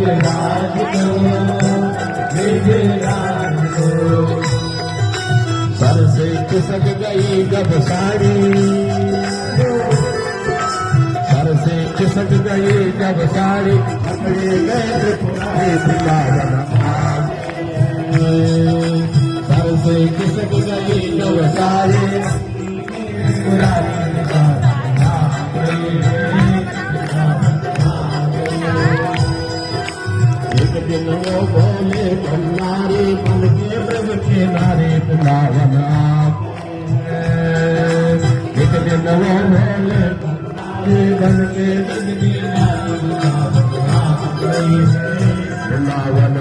राज दो सर से खिसक गई जब साड़ी सर से खिसक गई जब साड़ी पकड़े गए वृंदावन सर से खिसक गई जब साड़ी एक दिन वो बोले भंडारी बन के ब्रज के नारे वृंदावन एक दिन वो बोले भंडारी बन के ब्रज के नारे वृंदावन